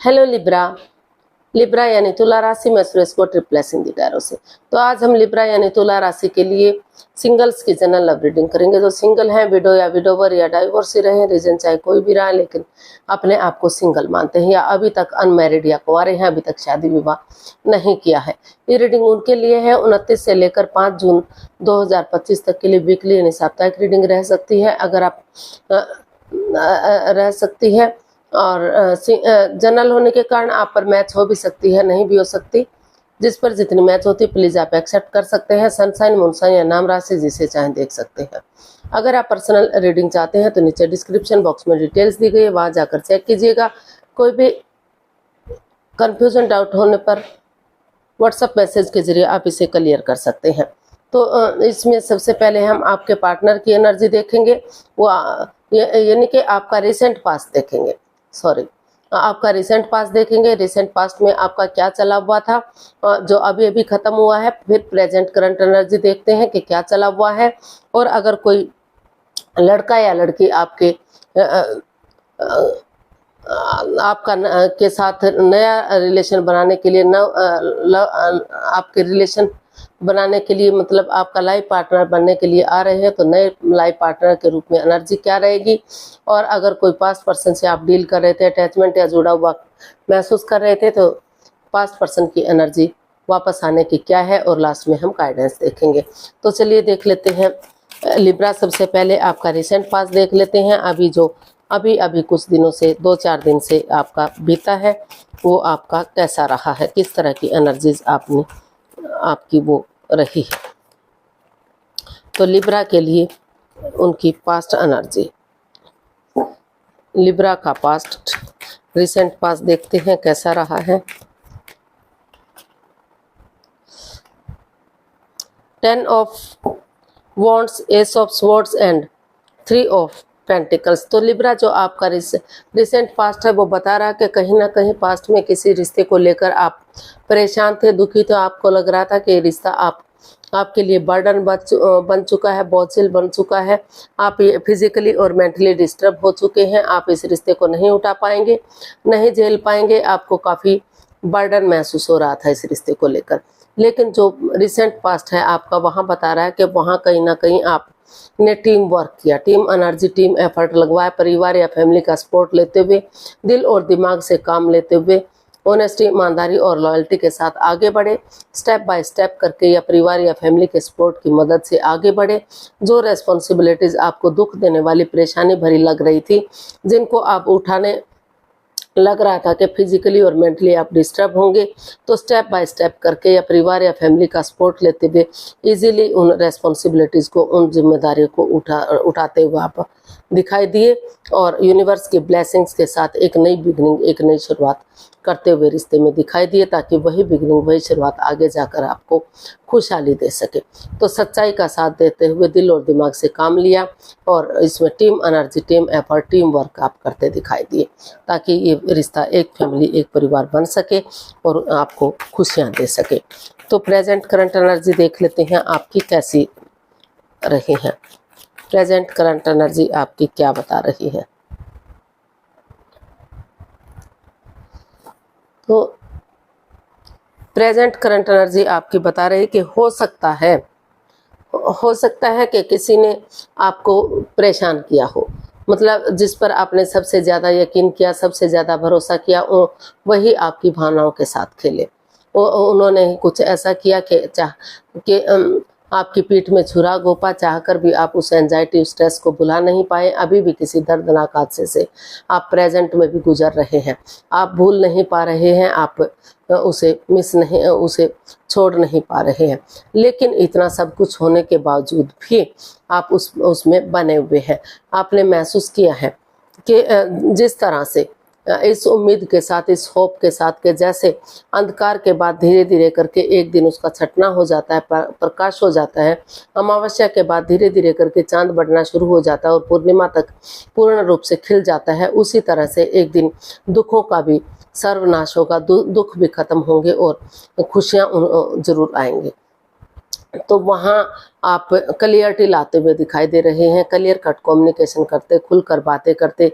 Hello Libra. Libra यानी तुला राशि में सुरेश को ट्रिप्लेसिंग दी टैरो से। तो आज हम लिब्रा यानी तुला राशि के लिए सिंगल्स की जनरल लव रीडिंग करेंगे। जो सिंगल हैं, विडो या विडोवर या डाइवोर्स रहे, रीजन चाहे कोई भी रहा, लेकिन अपने आप को सिंगल मानते हैं, या अभी तक अनमैरिड या कुंवारे हैं, अभी तक शादी विवाह नहीं किया है। ये रीडिंग उनके लिए है। 29 से लेकर 5 जून 2025 तक के लिए वीकली यानी साप्ताहिक रीडिंग रह सकती है, अगर आप रह सकती है। और जनरल होने के कारण आप पर मैच हो भी सकती है, नहीं भी हो सकती। जिस पर जितनी मैच होती प्लीज आप एक्सेप्ट कर सकते हैं। सनसाइन, मूनसाइन या नाम राशि जिसे चाहें देख सकते हैं। अगर आप पर्सनल रीडिंग चाहते हैं तो नीचे डिस्क्रिप्शन बॉक्स में डिटेल्स दी गई है, वहां जाकर चेक कीजिएगा। कोई भी कंफ्यूजन, डाउट होने पर व्हाट्सएप मैसेज के जरिए आप इसे क्लियर कर सकते हैं। तो इसमें सबसे पहले हम आपके पार्टनर की एनर्जी देखेंगे, वो यानी कि आपका रिसेंट पास्ट देखेंगे। आपका रिसेंट पास्ट देखेंगे। रिसेंट पास्ट में आपका क्या चला हुआ था, जो अभी अभी खत्म हुआ है। फिर प्रेजेंट करंट एनर्जी देखते हैं कि क्या चला हुआ है। और अगर कोई लड़का या लड़की आपके आपका के साथ नया रिलेशन बनाने के लिए आपके रिलेशन बनाने के लिए, मतलब आपका लाइफ पार्टनर बनने के लिए आ रहे हैं, तो नए लाइफ पार्टनर के रूप में एनर्जी क्या रहेगी। और अगर कोई पास्ट पर्सन से आप डील कर रहे थे, अटैचमेंट या जुड़ा हुआ महसूस कर रहे थे, तो पास्ट पर्सन की एनर्जी वापस आने की क्या है। और लास्ट में हम गाइडेंस देखेंगे। तो चलिए देख लेते हैं लिब्रा। सबसे पहले आपका रिसेंट पास्ट देख लेते हैं। अभी कुछ दिनों से, 2-4 दिन से आपका बीता है, वो आपका कैसा रहा है, किस तरह की एनर्जीज आपकी वो रही है। तो लिब्रा के लिए उनकी पास्ट एनर्जी, लिब्रा का पास्ट, रिसेंट पास्ट देखते हैं कैसा रहा है। 10 of wands, S of swords and 3 of pentacles. तो लिब्रा जो आपका रिसेंट पास्ट है, वो बता रहा है कि कहीं ना कहीं पास्ट में किसी रिश्ते को लेकर आप परेशान थे, दुखी थे। आपको लग रहा था कि ये रिश्ता आपके लिए बर्डन बन चुका है, बोझिल बन चुका है। आप फिजिकली और मेंटली डिस्टर्ब हो चुके हैं। आप इस रिश्ते को नहीं उठा पाएंगे, नहीं झेल पाएंगे। आपको काफ़ी बर्डन महसूस हो रहा था इस रिश्ते को लेकर। लेकिन जो रिसेंट पास्ट है आपका, वहाँ बता रहा है कि वहाँ कहीं ना कहीं आपने टीम वर्क किया, टीम एनर्जी, टीम एफर्ट लगवाया। परिवार या फैमिली का सपोर्ट लेते हुए, दिल और दिमाग से काम लेते हुए, ऑनेस्टी, ईमानदारी और लॉयल्टी के साथ आगे बढ़े। स्टेप बाय स्टेप करके या परिवार या फैमिली के सपोर्ट की मदद से आगे बढ़े। जो रेस्पॉन्सिबिलिटीज़ आपको दुख देने वाली, परेशानी भरी लग रही थी, जिनको आप उठाने लग रहा था कि फिजिकली और मेंटली आप डिस्टर्ब होंगे, तो स्टेप बाय स्टेप करके या परिवार या फैमिली का सपोर्ट लेते हुए इजीली उन रेस्पॉन्सिबिलिटीज़ को, उन जिम्मेदारियों को उठाते हुए आप दिखाई दिए। और यूनिवर्स की ब्लेसिंग्स के साथ एक नई बिगनिंग, एक नई शुरुआत करते हुए रिश्ते में दिखाई दिए, ताकि वही बिगनिंग, वही शुरुआत आगे जाकर आपको खुशहाली दे सके। तो सच्चाई का साथ देते हुए दिल और दिमाग से काम लिया, और इसमें team energy, team effort, team work आप करते दिखाई दिए, ताकि ये रिश्ता एक फैमिली, एक परिवार बन सके और आपको खुशियाँ दे सके। तो प्रेजेंट करंट एनर्जी देख लेते हैं आपकी कैसी रही है। प्रेजेंट करंट एनर्जी आपकी क्या बता रही है। तो प्रेजेंट करंट एनर्जी आपकी बता रही है कि हो सकता है कि किसी ने आपको परेशान किया हो, मतलब जिस पर आपने सबसे ज़्यादा यकीन किया, सबसे ज़्यादा भरोसा किया, वही आपकी भावनाओं के साथ खेले। उन्होंने ही कुछ ऐसा किया कि आपकी पीठ में छुरा घोंपा, चाहकर भी आप उस एंजाइटी, उस स्ट्रेस को भुला नहीं पाए। अभी भी किसी दर्दनाक हादसे से आप प्रेजेंट में भी गुजर रहे हैं। आप भूल नहीं पा रहे हैं, आप उसे छोड़ नहीं पा रहे हैं। लेकिन इतना सब कुछ होने के बावजूद भी आप उसमें बने हुए हैं। आपने महसूस किया है कि जिस तरह से इस उम्मीद के साथ, इस होप के साथ कि जैसे अंधकार के बाद धीरे धीरे करके एक दिन उसका छटना हो जाता है, प्रकाश हो जाता है। अमावस्या के बाद धीरे धीरे करके चांद बढ़ना शुरू हो जाता है और पूर्णिमा तक पूर्ण रूप से खिल जाता है। उसी तरह से एक दिन दुखों का भी सर्वनाश होगा, दुख भी खत्म होंगे और खुशियाँ जरूर आएंगे। तो वहाँ आप क्लियरिटी लाते हुए दिखाई दे रहे हैं, क्लियर कट कम्युनिकेशन करते, खुलकर बातें करते,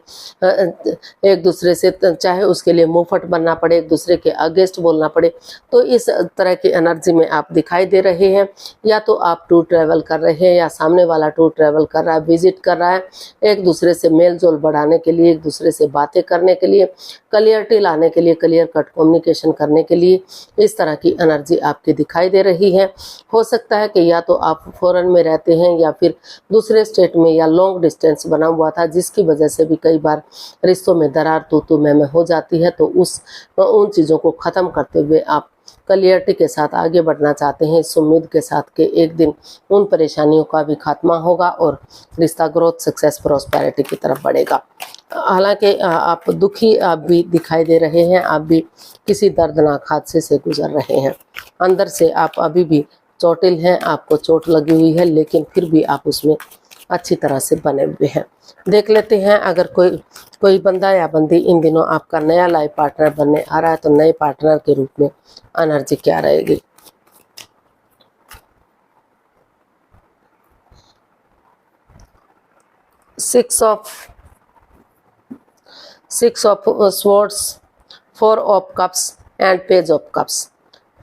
एक दूसरे से चाहे उसके लिए मुंहफट बनना पड़े, एक दूसरे के अगेंस्ट बोलना पड़े, तो इस तरह की एनर्जी में आप दिखाई दे रहे हैं। या तो आप टूर ट्रैवल कर रहे हैं या सामने वाला टूर ट्रैवल कर रहा है, विजिट कर रहा है, एक दूसरे से मेल जोल बढ़ाने के लिए, एक दूसरे से बातें करने के लिए, क्लियरिटी लाने के लिए, क्लियर कट कम्युनिकेशन करने के लिए इस तरह की एनर्जी आपकी दिखाई दे रही है। हो सकता है कि या तो आप फॉरेन में रहते हैं या फिर दूसरे स्टेट में, या लॉन्ग डिस्टेंस बना हुआ था जिसकी वजह से भी कई बार रिश्तों में दरार तू मैं हो जाती है। तो उन चीज़ों को ख़त्म करते हुए आप क्लियरिटी के साथ आगे बढ़ना चाहते हैं, इस उम्मीद के साथ कि एक दिन उन परेशानियों का भी खात्मा होगा और रिश्ता ग्रोथ, सक्सेस, प्रॉस्पेरिटी की तरफ बढ़ेगा। हालांकि आप दुखी आप भी दिखाई दे रहे हैं, आप भी किसी दर्दनाक हादसे से गुजर रहे हैं, अंदर से आप अभी भी चोटिल हैं, आपको चोट लगी हुई है, लेकिन फिर भी आप उसमें अच्छी तरह से बने हुए हैं। देख लेते हैं अगर कोई बंदा या बंदी इन दिनों आपका नया लाइफ पार्टनर बनने आ रहा है तो नए पार्टनर के रूप में एनर्जी क्या रहेगी। Six of swords, 4 of cups and page of cups.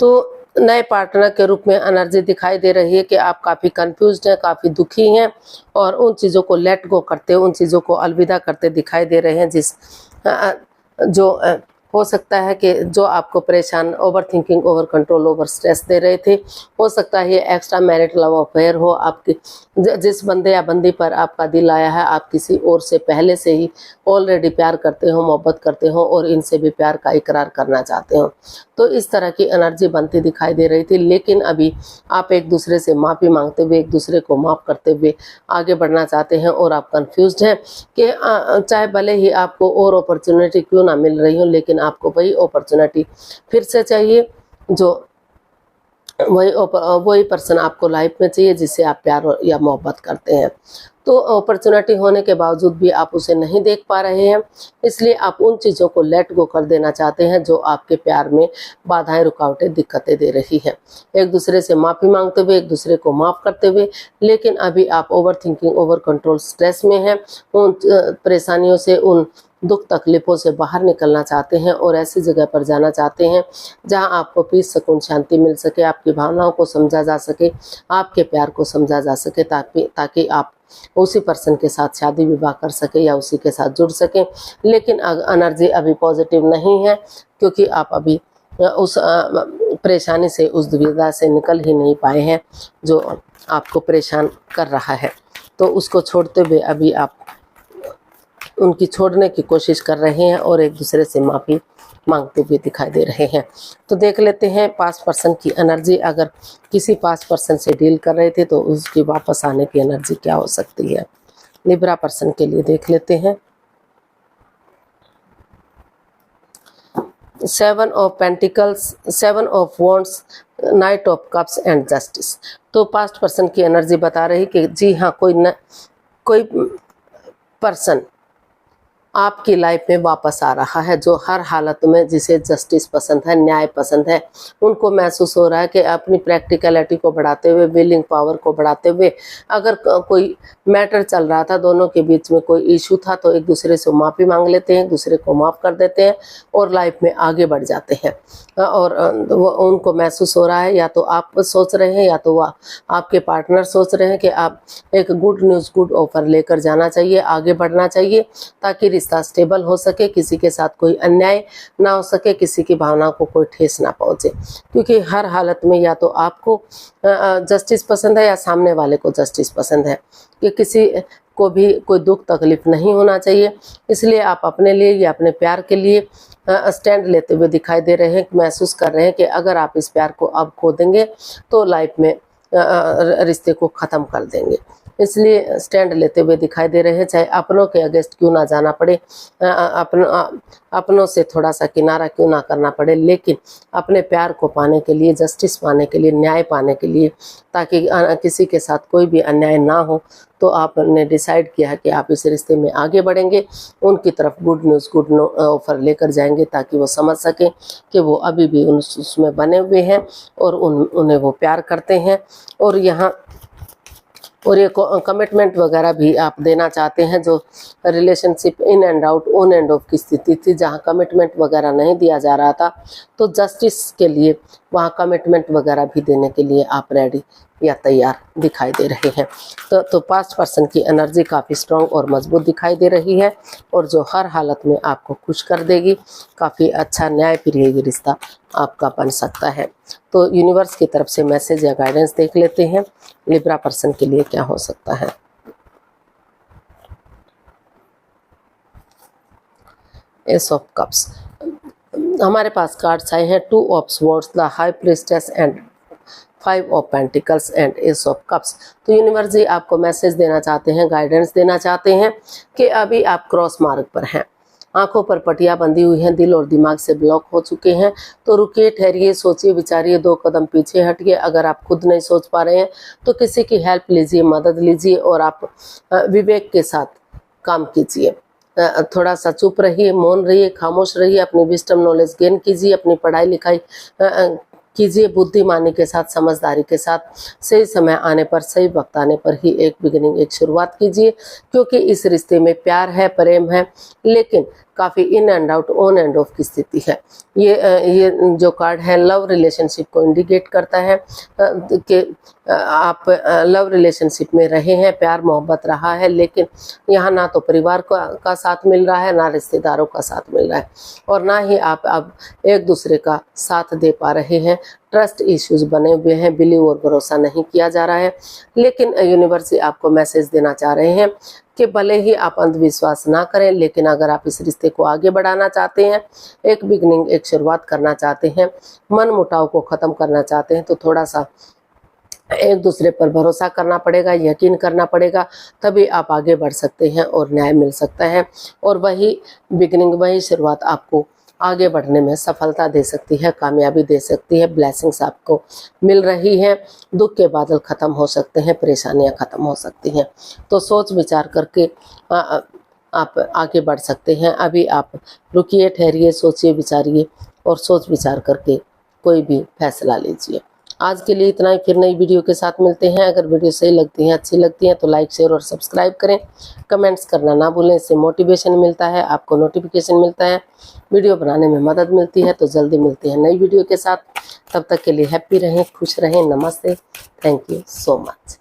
तो नए पार्टनर के रूप में एनर्जी दिखाई दे रही है कि आप काफ़ी कंफ्यूज्ड हैं, काफ़ी दुखी हैं और उन चीज़ों को लेट गो करते, उन चीज़ों को अलविदा करते दिखाई दे रहे हैं जो हो सकता है कि जो आपको परेशान, over thinking, over control, over stress दे रहे थे। हो सकता है ये एक्स्ट्रा मैरिट लव अफेयर हो, आपके जिस बंदे या बंदी पर आपका दिल आया है, आप किसी और से पहले से ही ऑलरेडी प्यार करते हो, मोहब्बत करते हो और इनसे भी प्यार का इकरार करना चाहते हो। तो इस तरह की एनर्जी बनती दिखाई दे रही थी, लेकिन अभी आप एक दूसरे से माफ़ी मांगते हुए, एक दूसरे को माफ़ करते हुए आगे बढ़ना चाहते हैं और आप कंफ्यूज्ड हैं कि चाहे भले ही आपको और अपॉर्चुनिटी क्यों ना मिल रही हो, लेकिन आपको वही अपॉर्चुनिटी फिर से चाहिए, जो वही पर्सन आपको लाइफ में चाहिए जिससे आप प्यार या मोहब्बत करते हैं। तो अपॉर्चुनिटी होने के बावजूद भी आप उसे नहीं देख पा रहे हैं, इसलिए आप उन चीज़ों को लेट गो कर देना चाहते हैं जो आपके प्यार में बाधाएं, रुकावटें, दिक्कतें दे रही हैं। एक दूसरे से माफ़ी मांगते हुए, एक दूसरे को माफ़ करते हुए, लेकिन अभी आप over thinking, over control, stress में हैं। उन परेशानियों से, उन दुख तकलीफ़ों से बाहर निकलना चाहते हैं और ऐसी जगह पर जाना चाहते हैं जहां आपको पीस, सुकून, शांति मिल सके, आपकी भावनाओं को समझा जा सके, आपके प्यार को समझा जा सके, ताकि आप उसी पर्सन के साथ शादी विवाह कर सके या उसी के साथ जुड़ सकें। लेकिन एनर्जी अभी पॉजिटिव नहीं है क्योंकि आप अभी उस परेशानी से, उस दुविधा से निकल ही नहीं पाए हैं जो आपको परेशान कर रहा है। तो उसको छोड़ते हुए अभी आप उनकी छोड़ने की कोशिश कर रहे हैं और एक दूसरे से माफ़ी मांगते हुए दिखाई दे रहे हैं। तो देख लेते हैं पास्ट पर्सन की एनर्जी। अगर किसी पास्ट पर्सन से डील कर रहे थे तो उसकी वापस आने की एनर्जी क्या हो सकती है। लिब्रा पर्सन के लिए देख लेते हैं। 7 of pentacles, 7 of wands, night of cups and justice. तो पास्ट पर्सन की एनर्जी बता रही कि जी हाँ, कोई पर्सन आपकी लाइफ में वापस आ रहा है जो हर हालत में, जिसे जस्टिस पसंद है, न्याय पसंद है। उनको महसूस हो रहा है कि अपनी प्रैक्टिकलिटी को बढ़ाते हुए, विलिंग पावर को बढ़ाते हुए, अगर कोई मैटर चल रहा था, दोनों के बीच में कोई इशू था, तो एक दूसरे से माफ़ी मांग लेते हैं, एक दूसरे को माफ़ कर देते हैं और लाइफ में आगे बढ़ जाते हैं। और उनको महसूस हो रहा है, या तो आप सोच रहे हैं या तो वह आपके पार्टनर सोच रहे हैं कि आप एक गुड न्यूज़, गुड ऑफर लेकर जाना चाहिए, आगे बढ़ना चाहिए ताकि रिश्ता स्टेबल हो सके, किसी के साथ कोई अन्याय ना हो सके, किसी की भावनाओं को कोई ठेस ना पहुंचे। क्योंकि हर हालत में या तो आपको जस्टिस पसंद है या सामने वाले को जस्टिस पसंद है, कि किसी को भी कोई दुख तकलीफ नहीं होना चाहिए। इसलिए आप अपने लिए या अपने प्यार के लिए स्टैंड लेते हुए दिखाई दे रहे हैं, महसूस कर रहे हैं कि अगर आप इस प्यार को अब खो देंगे तो लाइफ में रिश्ते को ख़त्म कर देंगे। इसलिए स्टैंड लेते हुए दिखाई दे रहे हैं, चाहे अपनों के अगेंस्ट क्यों ना जाना पड़े, अपनों से थोड़ा सा किनारा क्यों ना करना पड़े, लेकिन अपने प्यार को पाने के लिए, जस्टिस पाने के लिए, न्याय पाने के लिए, ताकि किसी के साथ कोई भी अन्याय ना हो, तो आपने डिसाइड किया है कि आप इस रिश्ते में आगे बढ़ेंगे, उनकी तरफ गुड न्यूज़, गुड ऑफर लेकर जाएंगे, ताकि वो समझ सकें कि वो अभी भी उसमें बने हुए हैं और उन्हें वो प्यार करते हैं। और यहाँ और ये कमिटमेंट वगैरह भी आप देना चाहते हैं। जो relationship in and out, on end of की स्थिति थी, जहाँ कमिटमेंट वगैरह नहीं दिया जा रहा था, तो जस्टिस के लिए वहाँ कमिटमेंट वगैरह भी देने के लिए आप रेडी या तैयार दिखाई दे रहे हैं। तो पास्ट पर्सन की एनर्जी काफ़ी स्ट्रॉन्ग और मजबूत दिखाई दे रही है, और जो हर हालत में आपको खुश कर देगी। काफ़ी अच्छा न्याय प्रिय ये रिश्ता आपका बन सकता है। तो यूनिवर्स की तरफ से मैसेज या गाइडेंस देख लेते हैं, लिब्रा पर्सन के लिए क्या हो सकता है। एस ऑफ कप्स, हमारे पास कार्ड्स आए हैं, 2 of swords, the high priestess and 5 of pentacles and S of cups. तो यूनिवर्स जी आपको मैसेज देना चाहते हैं, गाइडेंस देना चाहते हैं कि अभी आप क्रॉस मार्ग पर हैं, आंखों पर पटिया बंधी हुई हैं, दिल और दिमाग से ब्लॉक हो चुके हैं। तो रुकिए, ठहरिए, सोचिए, विचारिए, 2 कदम पीछे हटिए। अगर आप खुद नहीं सोच पा रहे हैं तो किसी की हेल्प लीजिए, मदद लीजिए, और आप विवेक के साथ काम कीजिए। थोड़ा सा चुप रहिए, मौन रहिए, खामोश रहिए, अपनी विस्डम नॉलेज गेन कीजिए, अपनी पढ़ाई लिखाई कीजिए बुद्धिमानी के साथ, समझदारी के साथ। सही समय आने पर, सही वक्त आने पर ही एक बिगिनिंग, एक शुरुआत कीजिए, क्योंकि इस रिश्ते में प्यार है, प्रेम है, लेकिन काफ़ी in and out, on end of की स्थिति है। ये जो कार्ड है लव रिलेशनशिप को इंडिकेट करता है कि आप लव रिलेशनशिप में रहे हैं, प्यार मोहब्बत रहा है, लेकिन यहाँ ना तो परिवार का साथ मिल रहा है, ना रिश्तेदारों का साथ मिल रहा है, और ना ही आप अब एक दूसरे का साथ दे पा रहे हैं। ट्रस्ट इश्यूज बने हुए हैं, बिलीव और भरोसा नहीं किया जा रहा है। लेकिन यूनिवर्स आपको मैसेज देना चाह रहे हैं कि भले ही आप अंधविश्वास ना करें, लेकिन अगर आप इस रिश्ते को आगे बढ़ाना चाहते हैं, एक बिगनिंग, एक शुरुआत करना चाहते हैं, मन मुटाव को ख़त्म करना चाहते हैं, तो थोड़ा सा एक दूसरे पर भरोसा करना पड़ेगा, यकीन करना पड़ेगा, तभी आप आगे बढ़ सकते हैं और न्याय मिल सकता है। और वही बिगनिंग, वही शुरुआत आपको आगे बढ़ने में सफलता दे सकती है, कामयाबी दे सकती है, ब्लेसिंग्स आपको मिल रही हैं, दुख के बादल ख़त्म हो सकते हैं, परेशानियां ख़त्म हो सकती हैं। तो सोच विचार करके आप आगे बढ़ सकते हैं। अभी आप रुकिए, ठहरिए, सोचिए, विचारिए, और सोच विचार करके कोई भी फैसला लीजिए। आज के लिए इतना ही, फिर नई वीडियो के साथ मिलते हैं। अगर वीडियो सही लगती है, अच्छी लगती है, तो लाइक, शेयर और सब्सक्राइब करें। कमेंट्स करना ना भूलें, इससे मोटिवेशन मिलता है, आपको नोटिफिकेशन मिलता है, वीडियो बनाने में मदद मिलती है। तो जल्दी मिलते हैं नई वीडियो के साथ, तब तक के लिए हैप्पी रहें, खुश रहें। नमस्ते, थैंक यू सो मच।